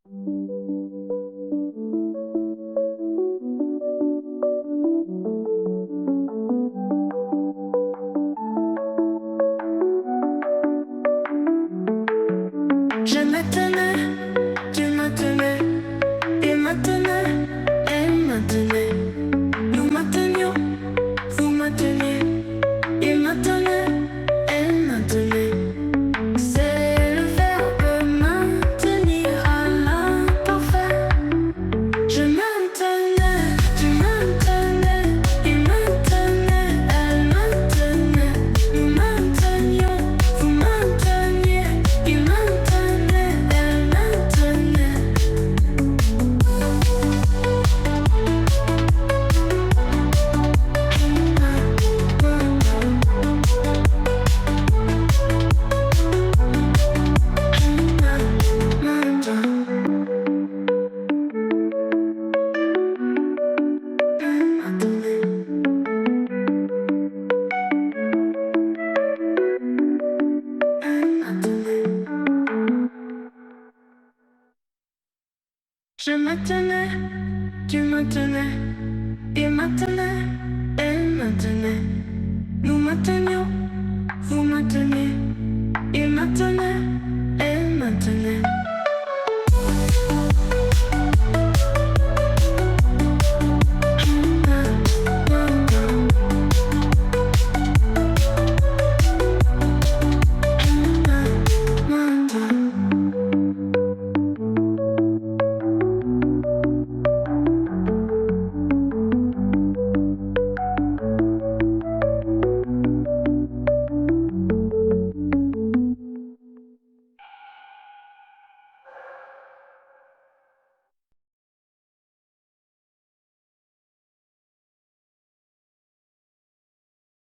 Je me tenais, tu me tenais, il me tenait, elle me tenait. Nous me tenions, vous me teniez, il me tenait, elle me tenait. C'est le verbe maintenir à l'imparfait. Je me tenais, tu me tenais, il me tenait, elle me tenait. Nous me tenions, vous me teniez, il me tenait, elle me tenait. Je me tenais, tu me tenais, il me tenait, elle me tenait. Nous me tenions,